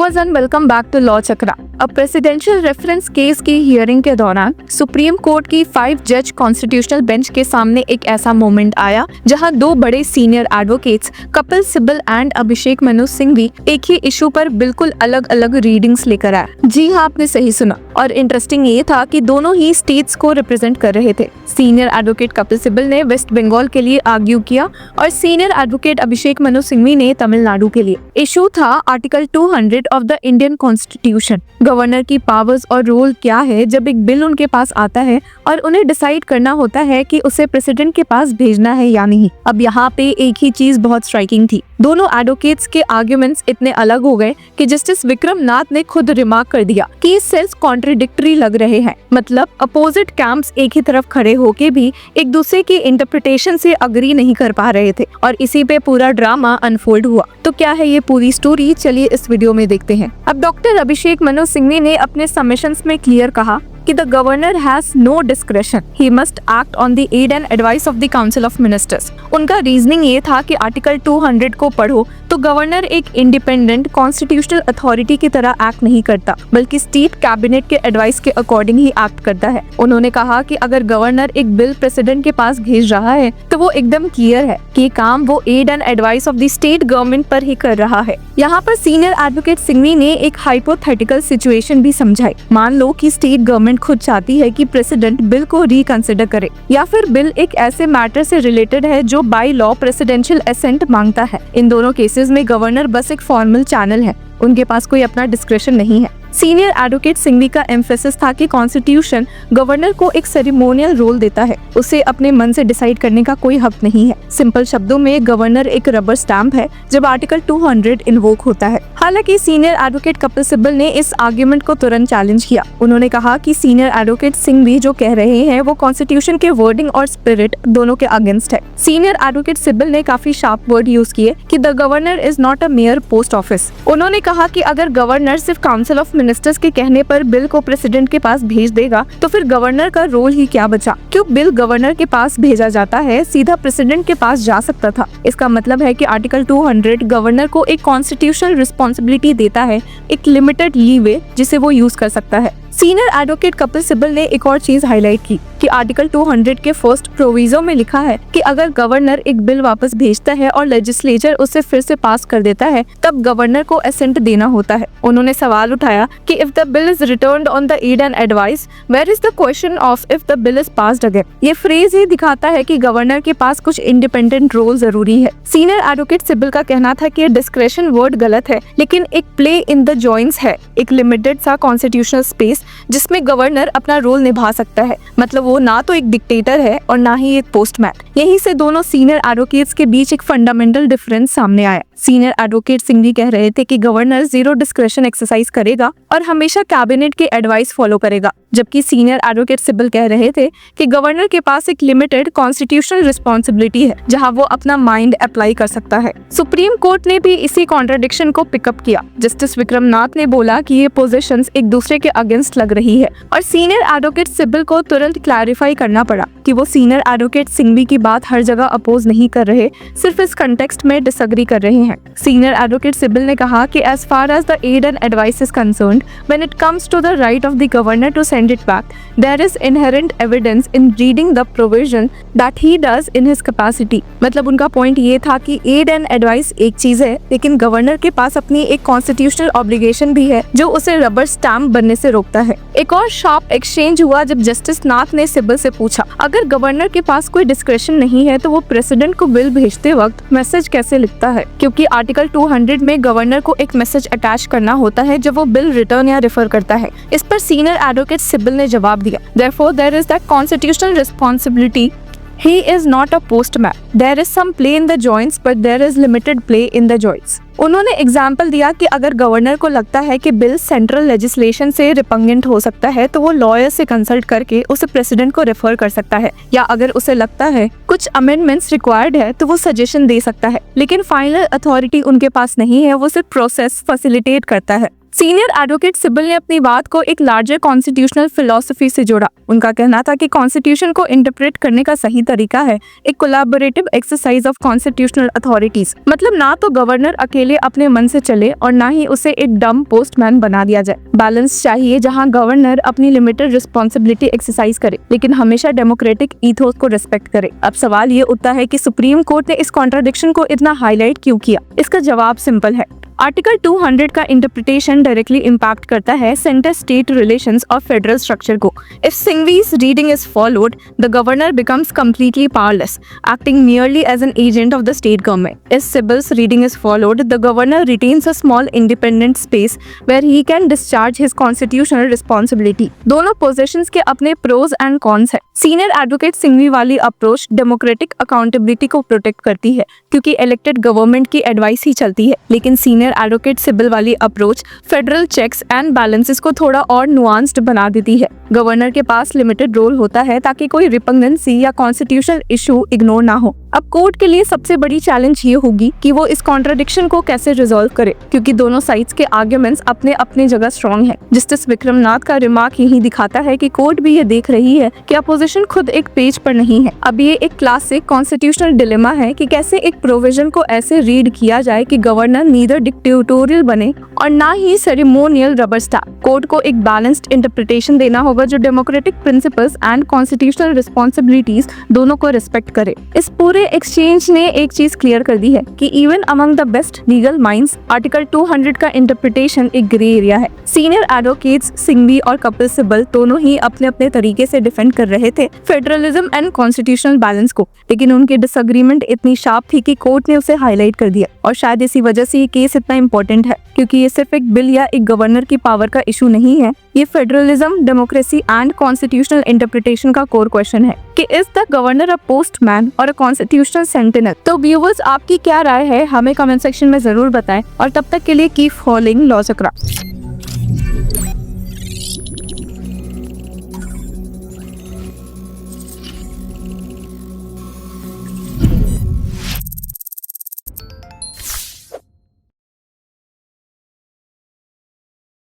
Viewers and welcome back to law Chakra. अब presidential reference case की hearing के दौरान सुप्रीम कोर्ट की 5 जज कॉन्स्टिट्यूशनल बेंच के सामने एक ऐसा मोमेंट आया जहां दो बड़े senior advocates Kapil Sibal and Abhishek Manu Singhvi एक ही इशू पर बिल्कुल अलग अलग रीडिंग्स लेकर आए। जी हाँ, आपने सही सुना। और इंटरेस्टिंग ये था कि दोनों ही स्टेट्स को रिप्रेजेंट कर रहे थे। सीनियर एडवोकेट कपिल सिब्बल ने वेस्ट बंगाल के लिए आर्ग्यू किया और सीनियर एडवोकेट अभिषेक मनु सिंघवी ने तमिलनाडु के लिए। इशू था article 200 of the Indian constitution. Governor की पावर्स और रोल क्या है जब एक बिल उनके पास आता है और उन्हें डिसाइड करना होता है कि उसे प्रेसिडेंट के पास भेजना है या नहीं। अब यहाँ पे एक ही चीज बहुत स्ट्राइकिंग थी। दोनों एडवोकेट्स के आर्ग्यूमेंट्स इतने अलग हो गए कि जस्टिस विक्रम नाथ ने खुद रिमार्क कर दिया कि ये सेल्फ कॉन्ट्रडिक्टरी लग रहे हैं। मतलब अपोजिट कैंप्स एक ही तरफ खड़े होके भी एक दूसरे की इंटरप्रिटेशन से अग्री नहीं कर पा रहे थे और इसी पे पूरा ड्रामा अनफोल्ड हुआ। तो क्या है ये पूरी स्टोरी, चलिए इस वीडियो में देखते हैं। अब डॉक्टर अभिषेक मनु सिंघवी ने अपने सबमिशंस में क्लियर कहा कि the governor has no discretion, he must act on the aid and advice of the council of ministers. उनका रीजनिंग ये था कि आर्टिकल 200 को पढ़ो तो गवर्नर एक इंडिपेंडेंट कॉन्स्टिट्यूशनल अथॉरिटी की तरह एक्ट नहीं करता, बल्कि स्टेट कैबिनेट के एडवाइस के अकॉर्डिंग ही एक्ट करता है। उन्होंने कहा कि अगर गवर्नर एक बिल प्रेसिडेंट के पास भेज रहा है तो वो एकदम क्लियर है कि काम वो aid and advice of the state government पर ही कर रहा है। यहाँ पर सीनियर एडवोकेट सिंघवी ने एक हाइपोथेटिकल सिचुएशन भी समझाई। मान लो कि स्टेट गवर्नमेंट खुद चाहती है कि प्रेसिडेंट बिल को रिकंसिडर करे, या फिर बिल एक ऐसे मैटर से रिलेटेड है जो बाय लॉ प्रेसिडेंशियल एसेंट मांगता है। इन दोनों केसेस में गवर्नर बस एक फॉर्मल चैनल है, उनके पास कोई अपना डिस्क्रेशन नहीं है। सीनियर एडवोकेट सिंघवी का एम्फेसिस था कि कॉन्स्टिट्यूशन गवर्नर को एक सेरेमोनियल रोल देता है, उसे अपने मन से डिसाइड करने का कोई हक नहीं है। सिंपल शब्दों में गवर्नर एक रबर स्टैंप है जब आर्टिकल 200 इन्वोक होता है। हालांकि सीनियर एडवोकेट कपिल सिब्बल ने इस आर्ग्यूमेंट को तुरंत चैलेंज किया। उन्होंने कहा कि सीनियर एडवोकेट सिंघवी जो कह रहे हैं वो कॉन्स्टिट्यूशन के वर्डिंग और स्पिरिट दोनों के अगेंस्ट है। सीनियर एडवोकेट सिब्बल ने काफी शार्प वर्ड यूज किए कि the governor is not a mayor post office. उन्होंने कहा कि अगर गवर्नर सिर्फ काउंसिल ऑफ मिनिस्टर्स के कहने पर बिल को प्रेसिडेंट के पास भेज देगा तो फिर गवर्नर का रोल ही क्या बचा। क्यों बिल गवर्नर के पास भेजा जाता है, सीधा प्रेसिडेंट के पास जा सकता था। इसका मतलब है कि आर्टिकल 200 गवर्नर को एक कॉन्स्टिट्यूशनल रिस्पॉन्सिबिलिटी देता है, एक लिमिटेड लीवे जिसे वो यूज कर सकता है। सीनियर एडवोकेट कपिल सिब्बल ने एक और चीज हाईलाइट की कि आर्टिकल 200 के फर्स्ट प्रोविजो में लिखा है कि अगर गवर्नर एक बिल वापस भेजता है और लेजिस्लेचर उसे फिर से पास कर देता है तब गवर्नर को असेंट देना होता है। उन्होंने सवाल उठाया कि if the bill is returned on the aid and advice, where is the question of if the bill is passed again. ये फ्रेज ही दिखाता है कि गवर्नर के पास कुछ इंडिपेंडेंट रोल जरूरी है। सीनियर एडवोकेट सिब्बल का कहना था कि डिस्क्रेशन वर्ड गलत है, लेकिन एक प्ले इन द जॉइंट्स है, एक लिमिटेड सा कॉन्स्टिट्यूशनल स्पेस जिसमें गवर्नर अपना रोल निभा सकता है। मतलब वो ना तो एक डिक्टेटर है और ना ही एक पोस्टमैन। यहीं से दोनों सीनियर एडवोकेट्स के बीच एक फंडामेंटल डिफरेंस सामने आया। सीनियर एडवोकेट सिंघवी कह रहे थे कि गवर्नर जीरो डिस्क्रेशन एक्सरसाइज करेगा और हमेशा कैबिनेट के एडवाइस फॉलो करेगा, जबकि सीनियर एडवोकेट सिब्बल कह रहे थे कि गवर्नर के पास एक लिमिटेड कॉन्स्टिट्यूशनल रिस्पॉन्सिबिलिटी है जहां वो अपना माइंड अप्लाई कर सकता है। सुप्रीम कोर्ट ने भी इसी कॉन्ट्रडिक्शन को पिकअप किया। जस्टिस विक्रम नाथ ने बोला कि ये पोजीशंस एक दूसरे के अगेंस्ट लग रही है और सीनियर एडवोकेट सिब्बल को तुरंत क्लैरिफाई करना पड़ा कि वो सीनियर एडवोकेट सिंघवी की बात हर जगह अपोज नहीं कर रहे, सिर्फ इस कंटेक्स्ट में डिसएग्री कर रहे हैं। सीनियर एडवोकेट सिब्बल ने कहा कि as far as the aid and advice is concerned, when it comes to the right of the governor to send it back, there is inherent evidence in reading the provision that he does in his capacity. मतलब उनका point ये था कि add and advice एक चीज है, लेकिन governor के पास अपनी एक कॉन्स्टिट्यूशनल ऑब्लिगेशन भी है जो उसे रबर स्टैम्प बनने से रोकता है। एक और शार्प एक्सचेंज हुआ जब जस्टिस नाथ ने सिब्बल से पूछा, अगर गवर्नर के पास कोई डिस्क्रेशन नहीं है तो वो प्रेसिडेंट को बिल भेजते वक्त मैसेज कैसे लिखता है, क्योंकि आर्टिकल 200 में गवर्नर को एक मैसेज अटैच करना होता है जब वो बिल रिटर्न या रेफर करता है। इस पर सीनियर एडवोकेट सिब्बल ने जवाब दिया, therefore there is that constitutional responsibility. He is not a postman. There is some play in the joints, but there is limited play in the joints. उन्होंने example दिया कि अगर गवर्नर को लगता है कि बिल सेंट्रल लेजिस्लेशन से रिपंगेंट हो सकता है तो वो लॉयर से कंसल्ट करके उसे प्रेसिडेंट को रेफर कर सकता है, या अगर उसे लगता है कुछ अमेंडमेंट्स रिक्वायर्ड है तो वो सजेशन दे सकता है, लेकिन फाइनल अथॉरिटी उनके पास नहीं है, वो सिर्फ प्रोसेस फैसिलिटेट करता है। सीनियर एडवोकेट सिब्बल ने अपनी बात को एक लार्जर कॉन्स्टिट्यूशनल फिलॉसफी से जोड़ा। उनका कहना था कि कॉन्स्टिट्यूशन को इंटरप्रेट करने का सही तरीका है एक collaborative exercise of constitutional authorities. मतलब ना तो गवर्नर अकेले अकेले अपने मन से चले और ना ही उसे एक डम पोस्टमैन बना दिया जाए। बैलेंस चाहिए जहां गवर्नर अपनी लिमिटेड रिस्पॉन्सिबिलिटी एक्सरसाइज करे लेकिन हमेशा डेमोक्रेटिक ईथोस को रिस्पेक्ट करे। अब सवाल ये उठता है कि सुप्रीम कोर्ट ने इस कॉन्ट्राडिक्शन को इतना हाईलाइट क्यों किया? इसका जवाब सिंपल है। आर्टिकल 200 का इंटरप्रिटेशन डायरेक्टली इम्पैक्ट करता है सेंटर स्टेट रिलेशंस और फेडरल स्ट्रक्चर को। If Singhvi's reading is followed, the governor becomes completely powerless, acting merely as an agent of the state government. If Sybil's reading is followed, the governor retains a small independent space where he can discharge his constitutional responsibility. दोनों positions के अपने pros and cons है। Senior advocate Singhvi वाली approach democratic accountability को protect करती है क्योंकि elected government की एडवाइस ही चलती है, लेकिन सीनियर एडवोकेट सिबिल वाली approach federal checks and balances को थोड़ा और नुआंस्ड बना देती है। गवर्नर के पास लिमिटेड रोल होता है ताकि कोई रिपग्नेंसी या कॉन्स्टिट्यूशनल इशू इग्नोर ना हो। अब कोर्ट के लिए सबसे बड़ी चैलेंज ये होगी कि वो इस कॉन्ट्राडिक्शन को कैसे रिजॉल्व करे, क्योंकि दोनों साइड्स के आर्ग्यूमेंट्स अपने अपने जगह स्ट्रॉन्ग है। जस्टिस विक्रमनाथ का रिमार्क यही दिखाता है कि कोर्ट भी ये देख रही है कि अपोजिशन खुद एक पेज पर नहीं है। अब ये एक क्लासिक कॉन्स्टिट्यूशनल डिलेमा है कि कैसे एक प्रोविजन को ऐसे रीड किया जाए कि गवर्नर नीदर डिक्टेटोरियल बने और ना ही सेरेमोनियल रबर स्टैम्प। कोर्ट को एक बैलेंस्ड इंटरप्रिटेशन देना होगा जो democratic principles and constitutional responsibilities दोनों को रिस्पेक्ट करे। इस पूरे एक्सचेंज ने एक चीज क्लियर कर दी है कि even among the best legal minds article 200 का इंटरप्रिटेशन एक ग्रे एरिया है। सीनियर एडवोकेट्स सिंघवी और कपिल सिब्बल दोनों ही अपने अपने तरीके से डिफेंड कर रहे थे फेडरलिज्म एंड कॉन्स्टिट्यूशनल बैलेंस को, लेकिन उनकी डिसएग्रीमेंट इतनी शार्प थी कि कोर्ट ने उसे हाईलाइट कर दिया। और शायद इसी वजह से ये केस इतना इंपॉर्टेंट है, क्योंकि ये सिर्फ एक बिल या एक गवर्नर की पावर का इशू नहीं है, ये federalism, democracy and constitutional interpretation का कोर क्वेश्चन है कि is the governor a postman और अ कॉन्स्टिट्यूशनल सेंटिनल। तो व्यूअर्स, आपकी क्या राय है हमें कमेंट सेक्शन में जरूर बताएं और तब तक के लिए कीप फॉलोइंग लॉ चक्रा।